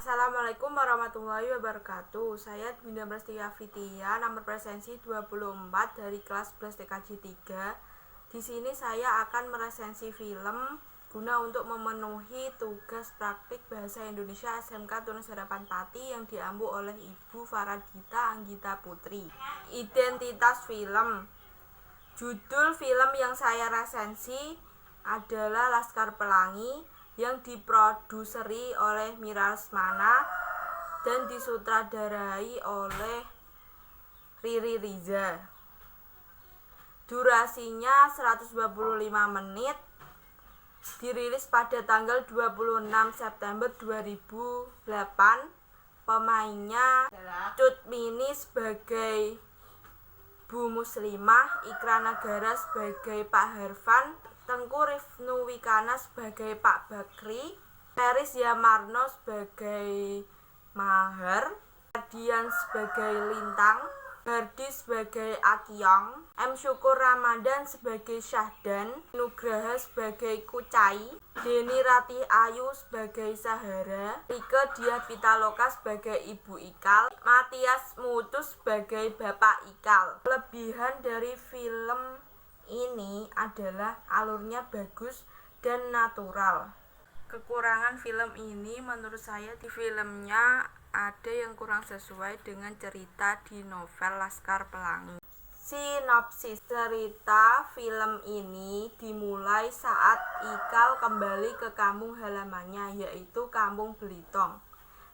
Assalamualaikum warahmatullahi wabarakatuh. Saya Dinda Prastia Fitia, nomor presensi 24 dari kelas 11 TKJ 3. Di sini saya akan meresensi film guna untuk memenuhi tugas praktik Bahasa Indonesia SMK Tunas Harapan Pati yang diampu oleh Ibu Faradita Anggita Putri. Identitas film. Judul film yang saya resensi adalah Laskar Pelangi yang diproduseri oleh Mira Lesmana dan disutradarai oleh Riri Riza. Durasinya 125 menit. Dirilis pada tanggal 26 September 2008. Pemainnya Cut Mini sebagai Bu Muslimah, Ikra Nagara sebagai Pak Harfan, Tengku Rifnuwikana sebagai Pak Bakri, Feris Yamarno sebagai Mahar, Ardian sebagai Lintang, Hardi sebagai Akyong, M. Syukur Ramadan sebagai Syahdan, Nugraha sebagai Kucai, Deni Ratih Ayu sebagai Sahara, Rike Diah Pitaloka sebagai Ibu Ikal, Matias Mutu sebagai Bapak Ikal. Kelebihan dari film ini adalah alurnya bagus dan natural. Kekurangan film ini menurut saya di filmnya ada yang kurang sesuai dengan cerita di novel Laskar Pelangi. Sinopsis cerita film ini dimulai saat Ikal kembali ke kampung halamannya, yaitu Kampung Belitong.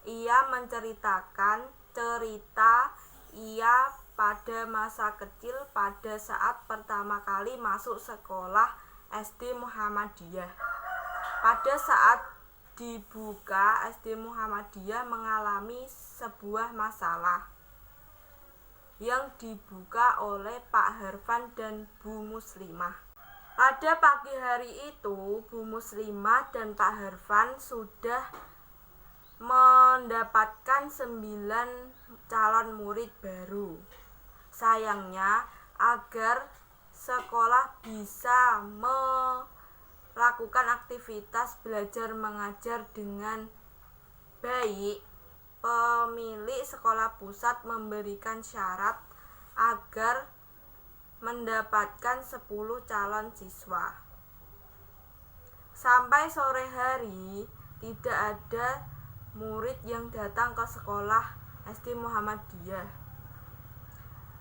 Ia menceritakan cerita ia pada masa kecil pada saat pertama kali masuk sekolah SD Muhammadiyah. Pada saat dibuka, SD Muhammadiyah mengalami sebuah masalah yang dibuka oleh Pak Harfan dan Bu Muslimah. Pada pagi hari itu, Bu Muslimah dan Pak Harfan sudah mendapatkan 9 calon murid baru. Sayangnya, agar sekolah bisa melakukan aktivitas belajar mengajar dengan baik, pemilik sekolah pusat memberikan syarat agar mendapatkan 10 calon siswa. Sampai sore hari, tidak ada murid yang datang ke sekolah SD Muhammadiyah.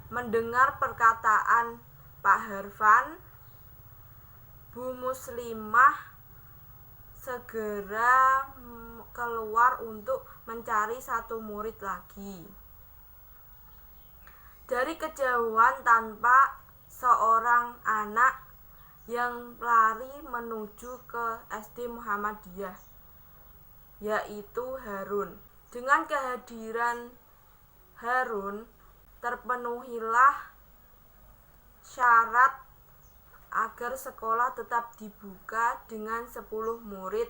Mendengar perkataan Pak Harfan, Bu Muslimah segera keluar untuk mencari satu murid lagi. Dari kejauhan tanpa seorang anak yang lari menuju ke SD Muhammadiyah, yaitu Harun. Dengan kehadiran Harun, terpenuhilah syarat agar sekolah tetap dibuka dengan 10 murid,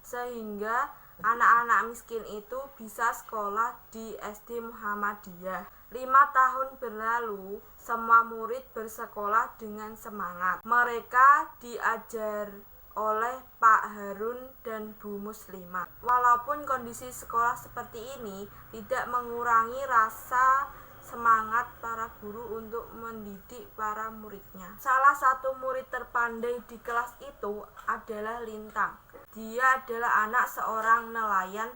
sehingga anak-anak miskin itu bisa sekolah di SD Muhammadiyah. 5 tahun berlalu, semua murid bersekolah dengan semangat. Mereka diajar oleh Pak Harun dan Bu Muslimah. Walaupun kondisi sekolah seperti ini tidak mengurangi rasa semangat para guru untuk mendidik para muridnya. Salah satu murid terpandai di kelas itu adalah Lintang. Dia adalah anak seorang nelayan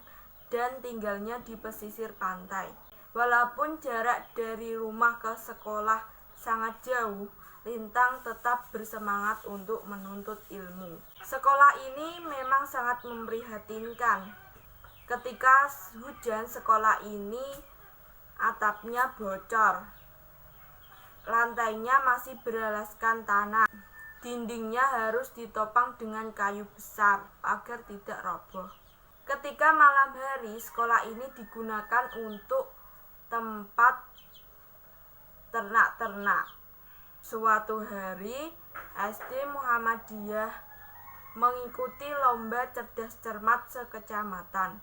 dan tinggalnya di pesisir pantai. Walaupun jarak dari rumah ke sekolah sangat jauh, Lintang tetap bersemangat untuk menuntut ilmu. Sekolah ini memang sangat memprihatinkan. Ketika hujan, sekolah ini atapnya bocor, lantainya masih beralaskan tanah, dindingnya harus ditopang dengan kayu besar agar tidak roboh. Ketika malam hari, sekolah ini digunakan untuk tempat ternak-ternak. Suatu hari, SD Muhammadiyah mengikuti lomba cerdas cermat sekecamatan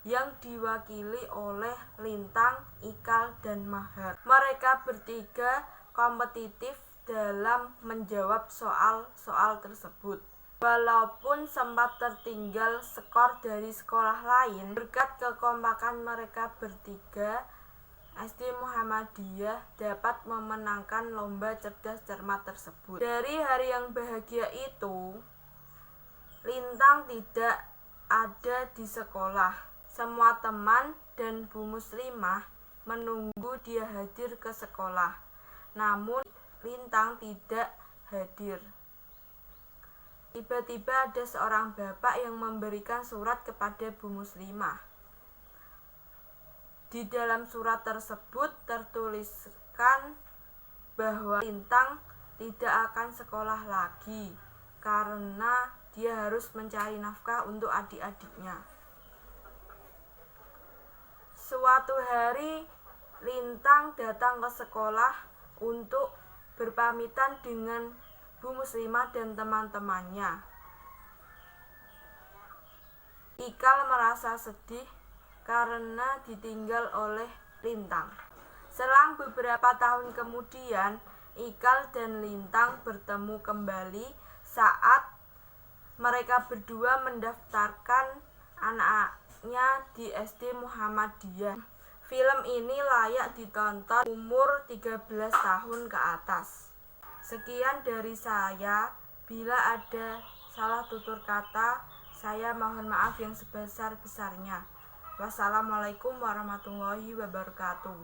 yang diwakili oleh Lintang, Ikal, dan Mahar. Mereka bertiga kompetitif dalam menjawab soal-soal tersebut. Walaupun sempat tertinggal skor dari sekolah lain, berkat kekompakan mereka bertiga, SD Muhammadiyah dapat memenangkan lomba cerdas cermat tersebut. Dari hari yang bahagia itu, Lintang tidak ada di sekolah. Semua teman dan Bu Muslimah menunggu dia hadir ke sekolah. Namun Lintang tidak hadir. Tiba-tiba ada seorang bapak yang memberikan surat kepada Bu Muslimah. Di dalam surat tersebut tertuliskan bahwa Lintang tidak akan sekolah lagi karena dia harus mencari nafkah untuk adik-adiknya. Suatu hari Lintang datang ke sekolah untuk berpamitan dengan Bu Muslimah dan teman-temannya. Ikal merasa sedih karena ditinggal oleh Lintang. Selang beberapa tahun kemudian, Ikal dan Lintang bertemu kembali saat mereka berdua mendaftarkan anaknya di SD Muhammadiyah. Film ini layak ditonton umur 13 tahun ke atas. Sekian dari saya. Bila ada salah tutur kata, saya mohon maaf yang sebesar-besarnya. Wassalamualaikum warahmatullahi wabarakatuh.